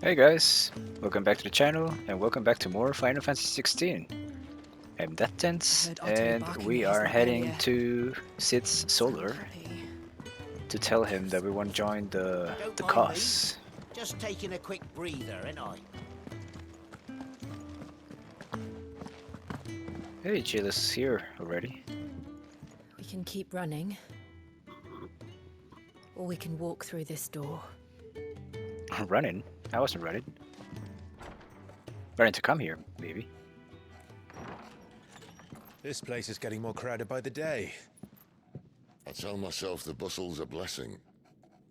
Hey guys, welcome back to the channel and welcome back to more Final Fantasy XVI. I'm Deathtanz and we are heading to Sid's Solar to tell him that we want to join the Mind me. cause. Just taking a quick breather, ain't I? Hey, Jill is here already. We can keep running, or we can walk through this door. Running? I wasn't running. Running to come here, maybe. This place is getting more crowded by the day. I tell myself the bustle's a blessing.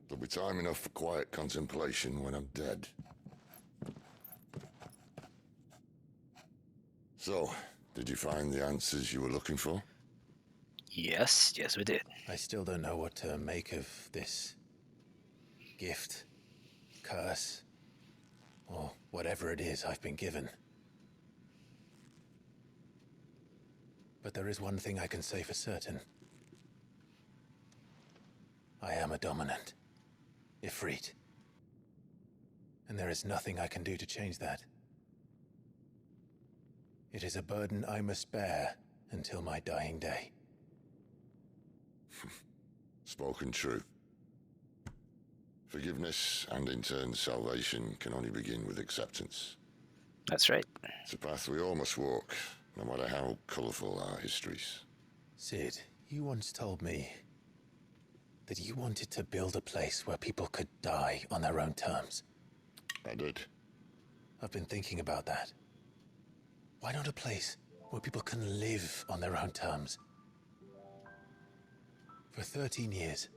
There'll be time enough for quiet contemplation when I'm dead. So, did you find the answers you were looking for? Yes, we did. I still don't know what to make of this gift, curse, or whatever it is I've been given. But there is one thing I can say for certain. I am a dominant, Ifrit. And there is nothing I can do to change that. It is a burden I must bear until my dying day. Spoken true. Forgiveness and in turn salvation can only begin with acceptance. That's right. It's a path we all must walk, no matter how colourful our histories. Sid, you once told me that you wanted to build a place where people could die on their own terms. I did. I've been thinking about that. Why not a place where people can live on their own terms? For 13 years,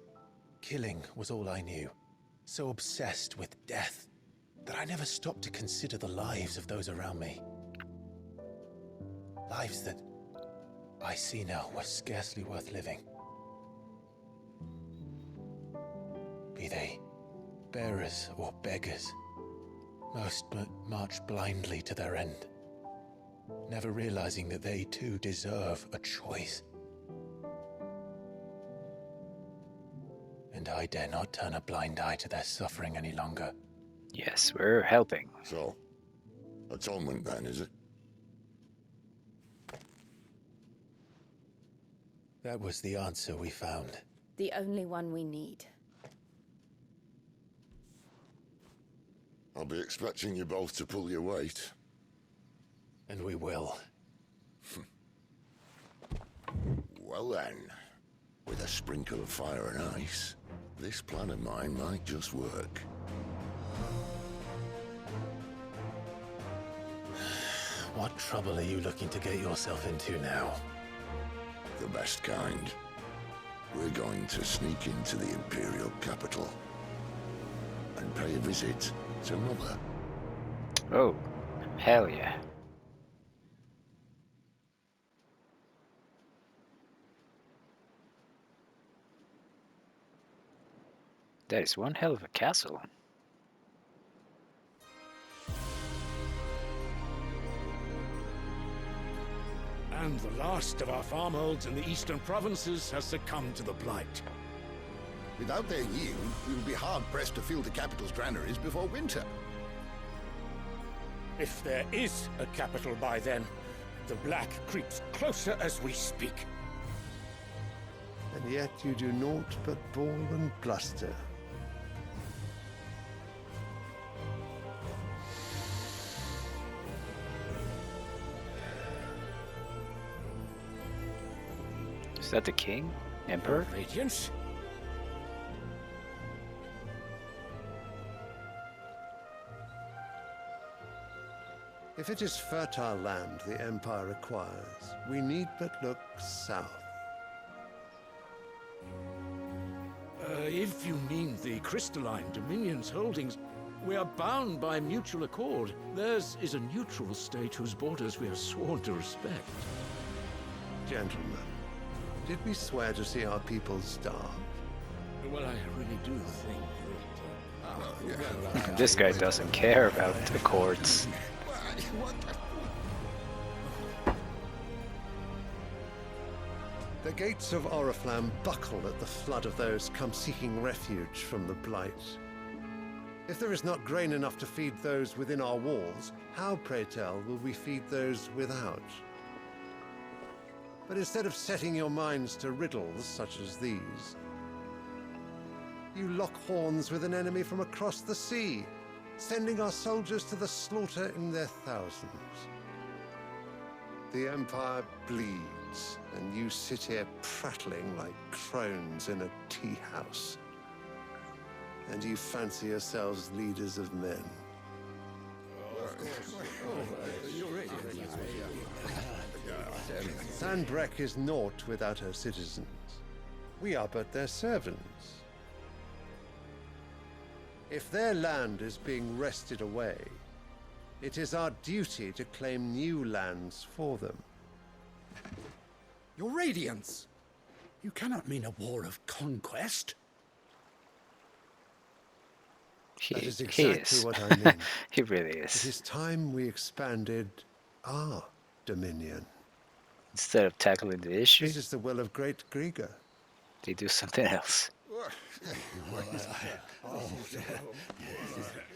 killing was all I knew. So obsessed with death that I never stopped to consider the lives of those around me. Lives that I see now were scarcely worth living. Be they bearers or beggars, most march blindly to their end, never realizing that they too deserve a choice. And I dare not turn a blind eye to their suffering any longer. Yes, we're helping. So, atonement then, is it? That was the answer we found. The only one we need. I'll be expecting you both to pull your weight. And we will. Well then, with a sprinkle of fire and ice, this plan of mine might just work. What trouble are you looking to get yourself into now? The best kind. We're going to sneak into the Imperial capital and pay a visit to Mother. Oh, hell yeah. That is one hell of a castle. And the last of our farmholds in the eastern provinces has succumbed to the blight. Without their yield, we will be hard-pressed to fill the capital's granaries before winter. If there is a capital by then, the black creeps closer as we speak. And yet you do naught but bawl and bluster. Is that the king? Emperor? Radiance? If it is fertile land the Empire requires, we need but look south. If you mean the crystalline Dominion's holdings, we are bound by mutual accord. Theirs is a neutral state whose borders we are sworn to respect. Gentlemen, did we swear to see our people starve? Well, I really do think that... This guy doesn't care about accords. The gates of Oriflamme buckle at the flood of those come seeking refuge from the Blight. If there is not grain enough to feed those within our walls, how, pray tell, will we feed those without? But instead of setting your minds to riddles such as these, you lock horns with an enemy from across the sea, sending our soldiers to the slaughter in their thousands. The Empire bleeds, and you sit here prattling like crones in a tea house. And you fancy yourselves leaders of men. Sandbreck is naught without her citizens. We are but their servants. If their land is being wrested away, it is our duty to claim new lands for them. Your Radiance! You cannot mean a war of conquest. That is exactly what I mean. He really It is. is time we expanded our dominion. Instead of tackling the issue, This is the will of great Grieger. they do something else.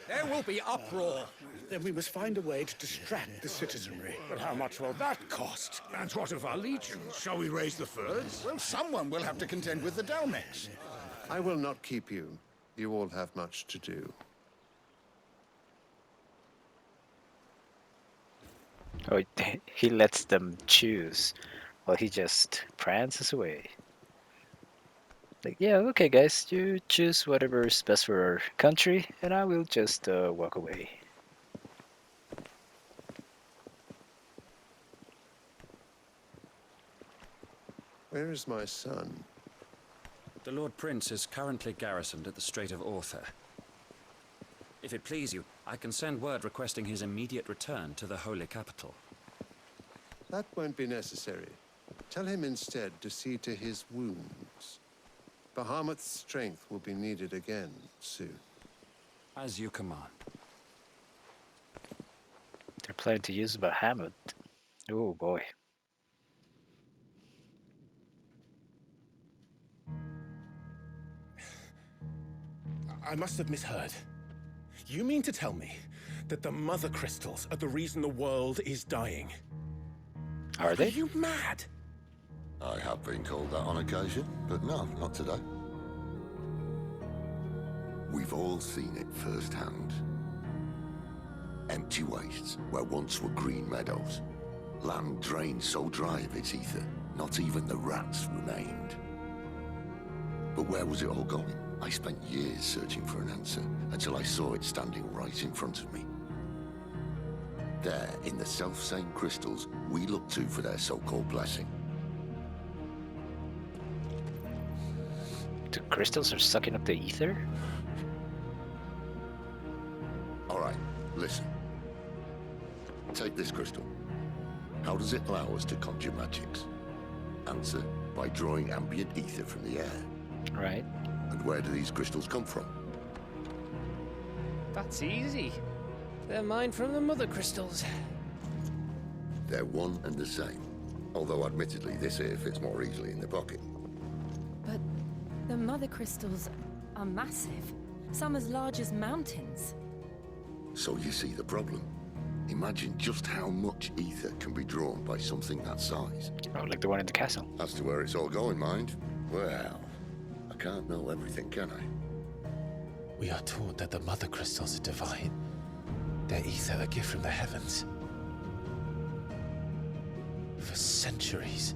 There will be uproar. Then we must find a way to distract the citizenry. But how much will that cost? And what of our legions? Shall we raise the furs? Well, someone will have to contend with the Dalmex. I will not keep you. You all have much to do. Oh, he lets them choose, while he just prances away. Like, yeah, okay, guys, you choose whatever is best for our country, and I will just walk away. Where is my son? The Lord Prince is currently garrisoned at the Strait of Arthur. If it please you, I can send word requesting his immediate return to the Holy Capital. That won't be necessary. Tell him instead to see to his wounds. Bahamut's strength will be needed again soon. As you command. They're planning to use Bahamut. Oh boy. I must have misheard. You mean to tell me that the Mother Crystals are the reason the world is dying? Are Are they? you mad? I have been called that on occasion, but no, not today. We've all seen it firsthand. Empty wastes where once were green meadows. Land drained so dry of its ether, not even the rats remained. But where was it all going? I spent years searching for an answer, until I saw it standing right in front of me. There, in the self-same crystals we look to for their so-called blessing. The crystals are sucking up the ether? All right, listen. Take this crystal. How does it allow us to conjure magics? Answer, by drawing ambient ether from the air. Right. And where do these crystals come from? That's easy. They're mined from the Mother Crystals. They're one and the same. Although admittedly this here fits more easily in the pocket. But the Mother Crystals are massive. Some as large as mountains. So you see the problem. Imagine just how much ether can be drawn by something that size. Oh, like the one in the castle. As to where it's all going, mind? Well, I can't know everything, can I? We are taught that the Mother Crystals are divine. Their ether a gift from the heavens. For centuries,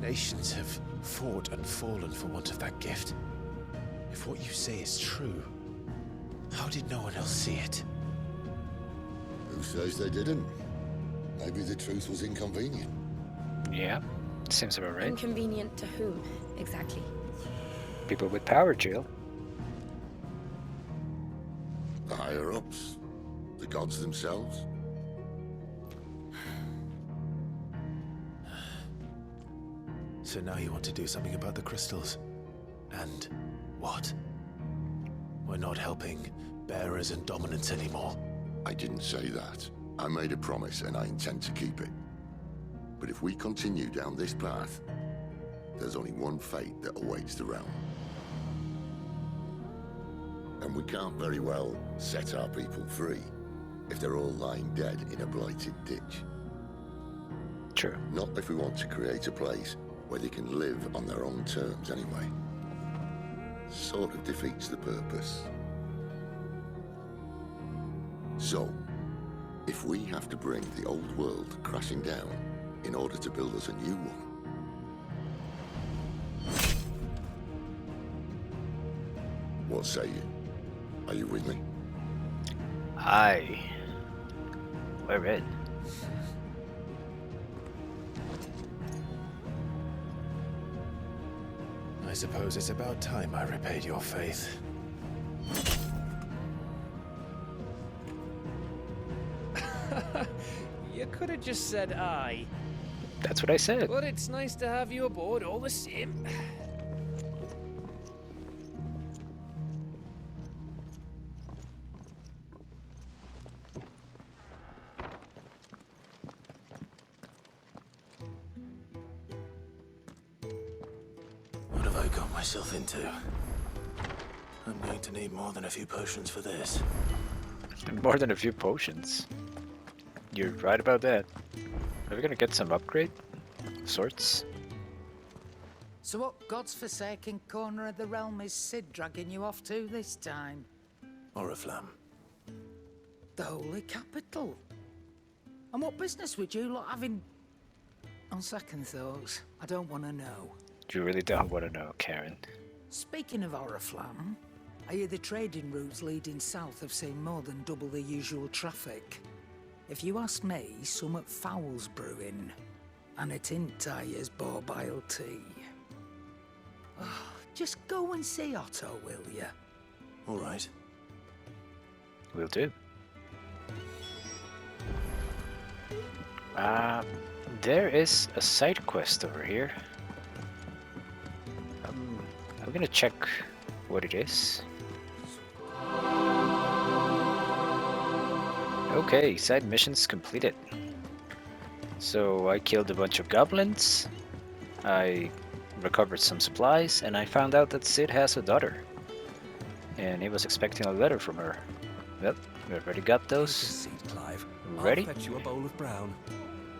nations have fought and fallen for want of that gift. If what you say is true, how did no one else see it? Who says they didn't? Maybe the truth was inconvenient. Yeah, seems about right. Inconvenient to whom, exactly? People with power, Jill. The higher-ups, the gods themselves. So now you want to do something about the crystals? And what? We're not helping bearers and dominants anymore. I didn't say that. I made a promise and I intend to keep it. But if we continue down this path, there's only one fate that awaits the realm. And we can't very well set our people free if they're all lying dead in a blighted ditch. True. Not if we want to create a place where they can live on their own terms anyway. Sort of defeats the purpose. So, if we have to bring the old world crashing down in order to build us a new one, what say you? Are you with me? Aye. We're in. I suppose it's about time I repaid your faith. You could have just said aye. That's what I said. But it's nice to have you aboard all the same. What have I got myself into? I'm going to need more than a few potions for this. More than a few potions. You're right about that. Are we gonna get some upgrade sorts? So what God's forsaken corner of the realm is Sid dragging you off to this time? Oriflamme. The holy capital. And what business would you lot have in... On second thoughts, I don't want to know. You really don't want to know, Karen. Speaking of Oriflamme, I hear the trading routes leading south have seen more than double the usual traffic. If you ask me, summat foul's brewing. And it ain't tires borbile tea. Oh, just go and see Otto, will ya? All right. Will do. There is a side quest over here. I'm gonna check what it is. Okay, side missions completed. So I killed a bunch of goblins, I recovered some supplies, and I found out that Sid has a daughter. And he was expecting a letter from her. Well, we already got those. Clive. Ready? I'll fetch you a bowl of brown.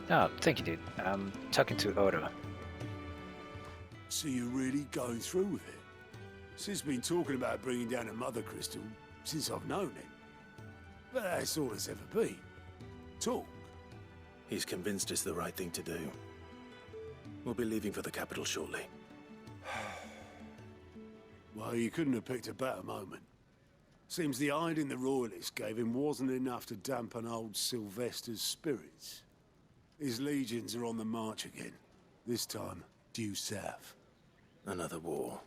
Oh, thank you, dude. I'm talking to Odo. So you're really going through with it? Sid's been talking about bringing down a mother crystal since I've known him. But that's all it's ever been. Talk. He's convinced it's the right thing to do. We'll be leaving for the capital shortly. Well, you couldn't have picked a better moment. Seems the hiding the royalists gave him wasn't enough to dampen old Sylvester's spirits. His legions are on the march again. This time, due south. Another war.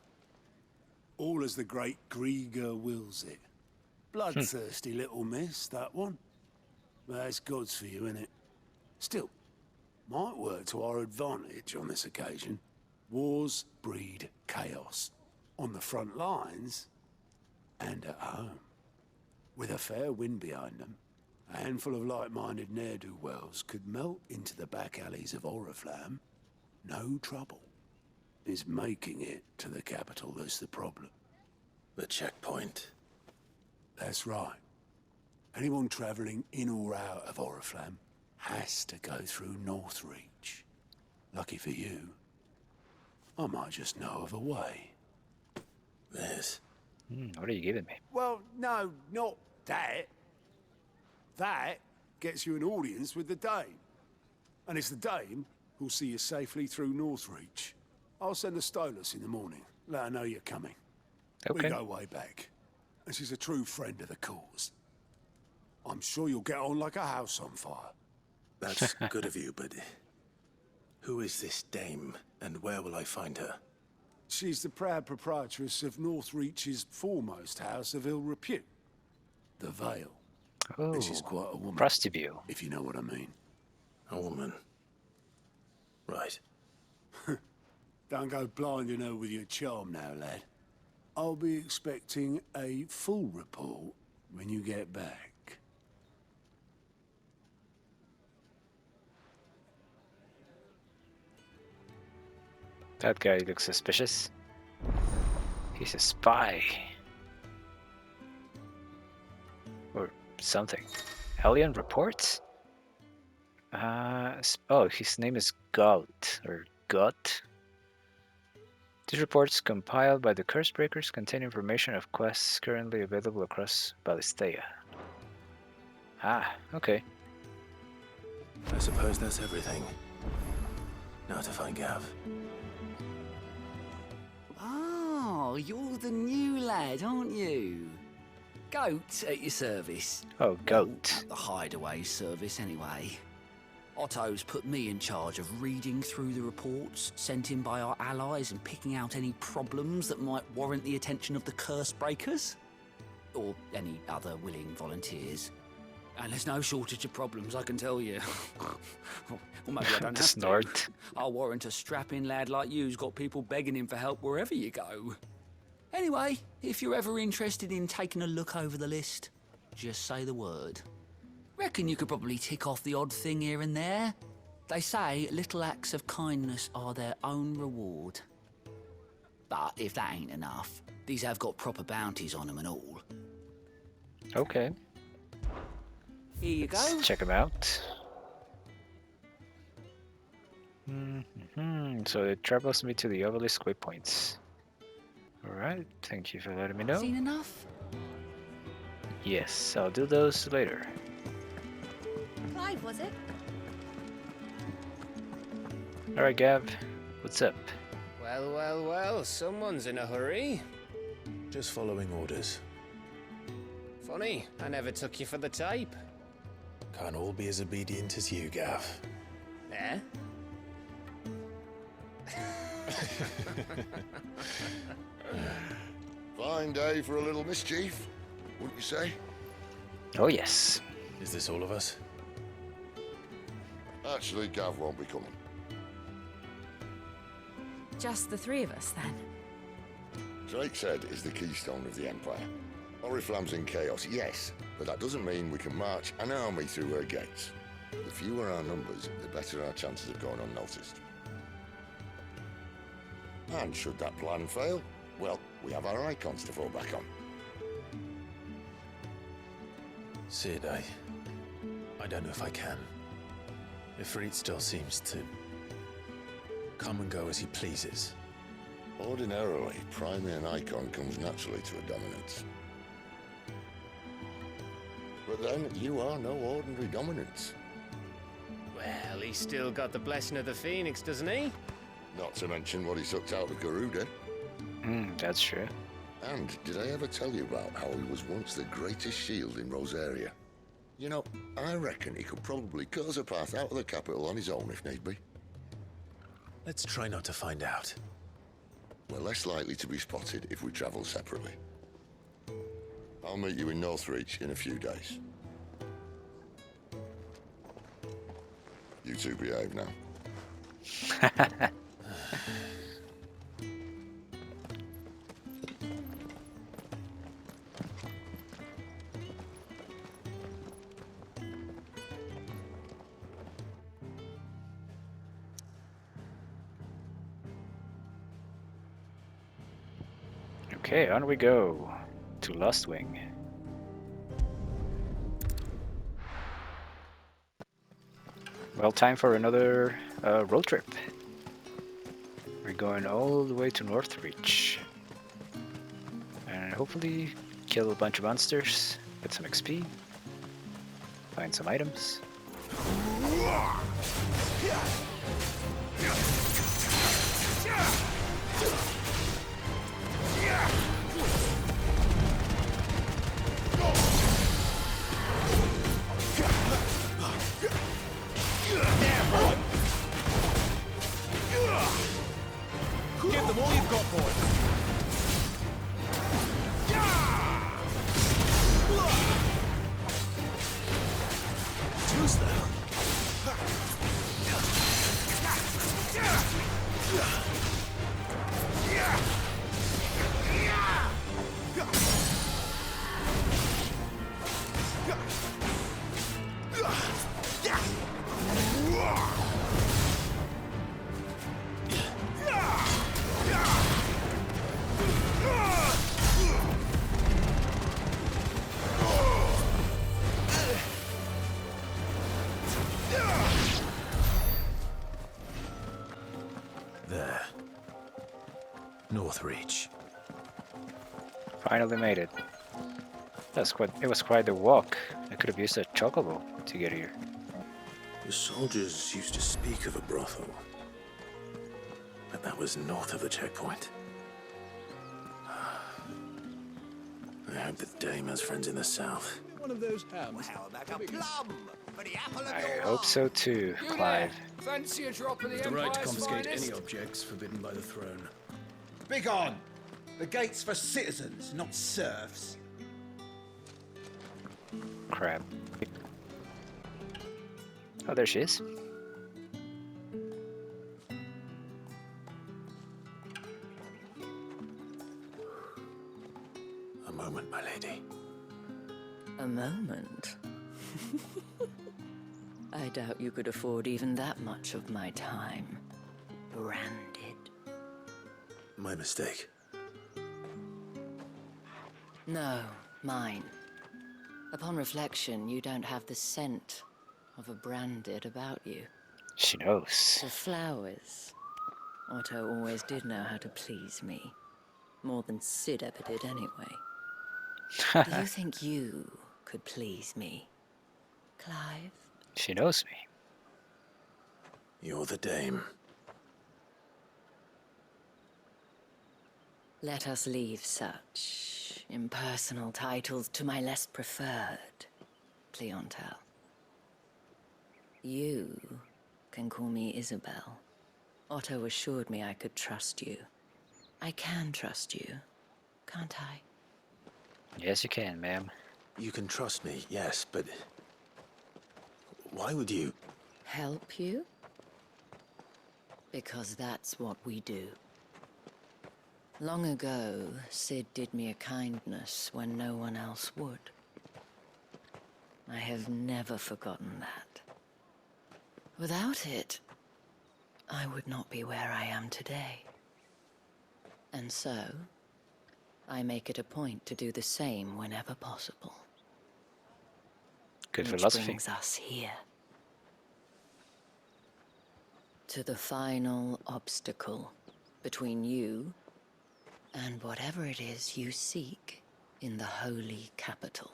All as the great Grieger wills it. Bloodthirsty little miss, that one. But that's God's for you, innit? Still, might work to our advantage on this occasion. Wars breed chaos. On the front lines, and at home. With a fair wind behind them, a handful of like-minded ne'er-do-wells could melt into the back alleys of Oriflamme. No trouble. It's making it to the capital that's the problem. The checkpoint. That's right. Anyone travelling in or out of Oriflamme has to go through Northreach. Lucky for you, I might just know of a way. This. What are you giving me? Well, no, not that. That gets you an audience with the Dame. And it's the Dame who'll see you safely through Northreach. I'll send a Stolas in the morning. Let her know you're coming. Okay. We go way back. And she's a true friend of the cause. I'm sure you'll get on like a house on fire. That's good of you, but... Who is this dame, and where will I find her? She's the proud proprietress of Northreach's foremost house of ill repute. The Vale. Oh, And she's quite a woman. Prostibule. If you know what I mean. A woman. Right. Don't go blinding her with your charm now, lad. I'll be expecting a full report when you get back. That guy looks suspicious. He's a spy. something. Alien reports? Oh, his name is Gaut, or Gut. These reports, compiled by the Cursebreakers, contain information of quests currently available across Ballistea. Ah, okay. I suppose that's everything. Now to find Gav. Oh, you're the new lad, aren't you? Goat at your service. Oh, Goat. Well, the hideaway service, anyway. Otto's put me in charge of reading through the reports sent in by our allies and picking out any problems that might warrant the attention of the Cursebreakers. Or any other willing volunteers. And there's no shortage of problems, I can tell you. Or maybe I don't have snort. to. I'll warrant a strapping lad like you's got people begging him for help wherever you go. Anyway, if you're ever interested in taking a look over the list, just say the word. Reckon you could probably tick off the odd thing here and there. They say little acts of kindness are their own reward. But if that ain't enough, these have got proper bounties on them and all. Okay. Here you go. Let's check them out. So it travels me to the obelisk waypoints. Alright, thank you for letting me know. Seen enough? Yes, I'll do those later. Clive, was it? Alright, Gav, what's up? Well, well, well, someone's in a hurry. Just following orders. Funny, I never took you for the type. Can't all be as obedient as you, Gav. Eh? Fine day for a little mischief, wouldn't you say? Oh yes. Is this all of us? Actually, Gav won't be coming. Just the three of us, then? Drake's Head is the keystone of the Empire. Oriflamme's in chaos, yes, but that doesn't mean we can march an army through her gates. The fewer our numbers, the better our chances of going unnoticed. And should that plan fail, well, we have our icons to fall back on. Sid, I don't know if I can. Ifrit still seems to come and go as he pleases. Ordinarily, priming an icon comes naturally to a dominance. But then, you are no ordinary dominance. Well, he's still got the blessing of the Phoenix, doesn't he? Not to mention what he sucked out of Garuda. That's true. And did I ever tell you about how he was once the greatest shield in Rosaria? You know, I reckon he could probably cut us a path out of the capital on his own if need be. Let's try not to find out. We're less likely to be spotted if we travel separately. I'll meet you in Northreach in a few days. You two behave now. Okay, on we go to Lost Wing. Well, time for another road trip. We're going all the way to Northreach. And hopefully kill a bunch of monsters, get some XP, find some items. Give them all you've got, boys. Too slow. North Reach. Finally made it. It was quite the walk. I could have used a chocobo to get here. The soldiers used to speak of a brothel, but that was north of the checkpoint. I hope that Dame has friends in the south. One of those hams. Well, how about a plum for the apple of I your hope so too, Clive. Fancy a drop of the The right to Empire's confiscate finest? any objects forbidden by the throne. Begone! The gate's for citizens, not serfs. Crap. Oh, there she is. A moment, my lady. A moment? I doubt you could afford even that much of my time. Branded. My mistake. No, mine. Upon reflection, you don't have the scent of a branded about you. She knows. The flowers. Otto always did know how to please me. More than Sid ever did anyway. Do you think you could please me, Clive? She knows me. You're the Dame. Let us leave such impersonal titles to my less preferred clientele. You can call me Isabel. Otto assured me I could trust you. I can trust you, can't I? Yes, you can, ma'am. You can trust me, yes, but why would you? Help you? Because that's what we do. Long ago, Sid did me a kindness when no one else would. I have never forgotten that. Without it, I would not be where I am today. And so, I make it a point to do the same whenever possible. Good Which philosophy. brings us here. To the final obstacle between you and whatever it is you seek in the holy capital.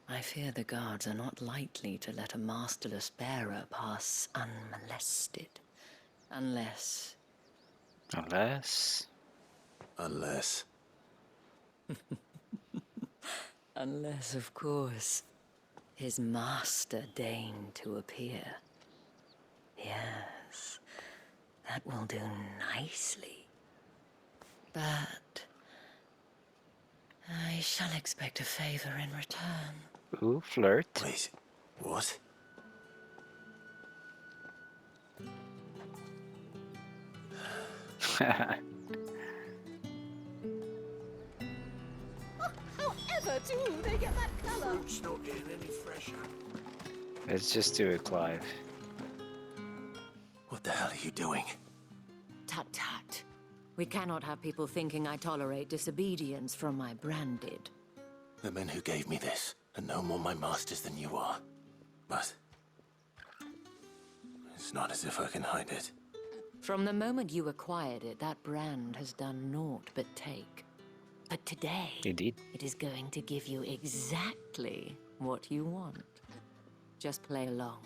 I fear the guards are not likely to let a masterless bearer pass unmolested. Unless... Unless... Unless, of course, his master deigned to appear. Yes, that will do nicely. But I shall expect a favor in return. Ooh, flirt. Wait, what? However do they get that color? Fruit's not getting any fresher. Let's just do it, Clive. What the hell are you doing? Tut tut. We cannot have people thinking I tolerate disobedience from my branded. The men who gave me this are no more my masters than you are. But it's not as if I can hide it. From the moment you acquired it, that brand has done naught but take. But today, Indeed. it is going to give you exactly what you want. Just play along.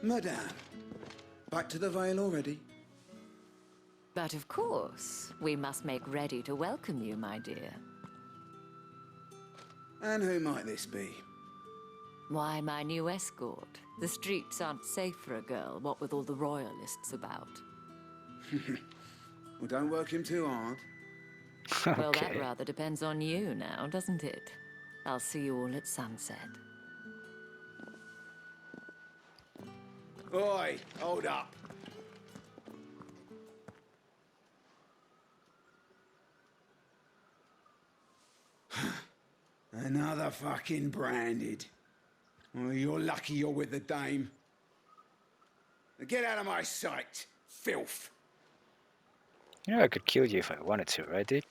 Madame, back to the Vale already? But of course, we must make ready to welcome you, my dear. And who might this be? Why, my new escort. The streets aren't safe for a girl, what with all the royalists about. Well, don't work him too hard. Well, that rather depends on you now, doesn't it? I'll see you all at sunset. Oi, hold up. Another fucking branded. Well, you're lucky you're with the dame. Now get out of my sight, filth. You know I could kill you if I wanted to, right, dude?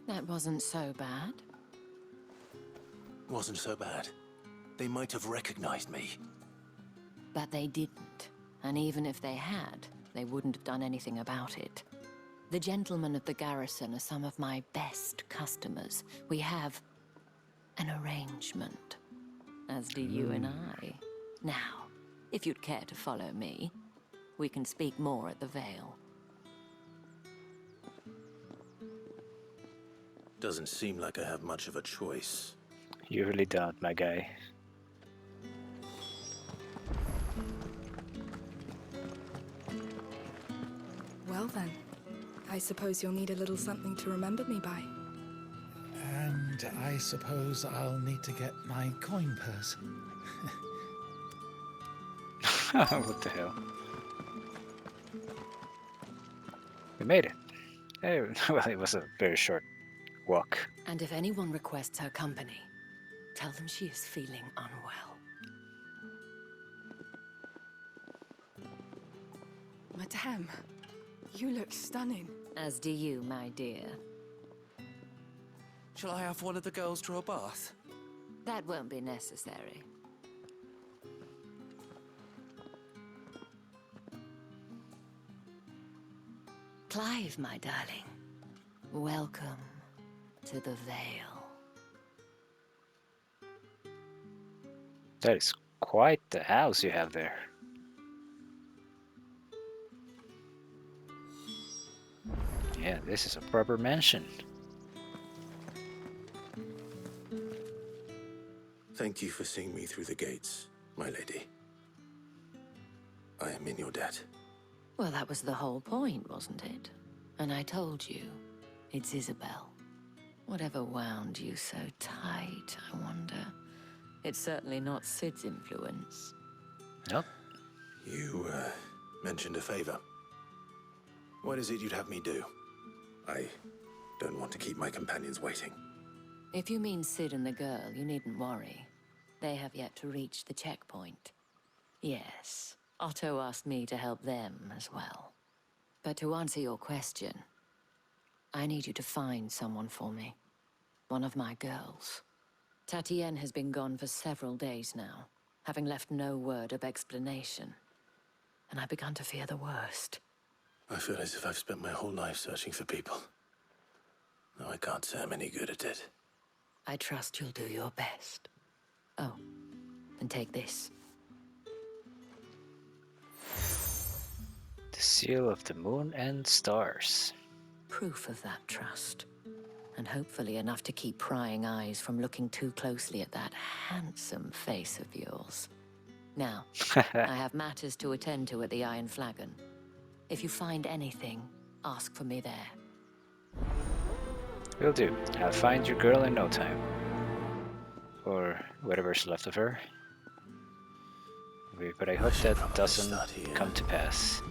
That wasn't so bad. Wasn't so bad. They might have recognized me. But they didn't. And even if they had, they wouldn't have done anything about it. The gentlemen of the garrison are some of my best customers. We have an arrangement, as do you and I. Now, if you'd care to follow me, we can speak more at the Vale. Doesn't seem like I have much of a choice. You really don't, my guy. Well then, I suppose you'll need a little something to remember me by. And I suppose I'll need to get my coin purse. What the hell? We made it. Oh, well, it was a very short walk. And if anyone requests her company, tell them she is feeling unwell. Madame, you look stunning. As do you, my dear. Shall I have one of the girls draw a bath? That won't be necessary. Clive, my darling. Welcome to the Vale. That is quite the house you have there. Yeah, this is a proper mansion. Thank you for seeing me through the gates, my lady. I am in your debt. Well, that was the whole point, wasn't it? And I told you, it's Isabel. Whatever wound you so tight, I wonder. It's certainly not Sid's influence. Nope. You, mentioned a favor. What is it you'd have me do? I don't want to keep my companions waiting. If you mean Sid and the girl, you needn't worry. They have yet to reach the checkpoint. Yes, Otto asked me to help them as well. But to answer your question, I need you to find someone for me. One of my girls. Tatienne has been gone for several days now, having left no word of explanation. And I've begun to fear the worst. I feel as if I've spent my whole life searching for people. No, I can't say I'm any good at it. I trust you'll do your best. Oh, and take this. The seal of the moon and stars. Proof of that trust. And hopefully enough to keep prying eyes from looking too closely at that handsome face of yours. Now, I have matters to attend to at the Iron Flagon. If you find anything, ask for me there. Will do. I'll find your girl in no time. Or whatever's left of her. But I hope that doesn't come to pass.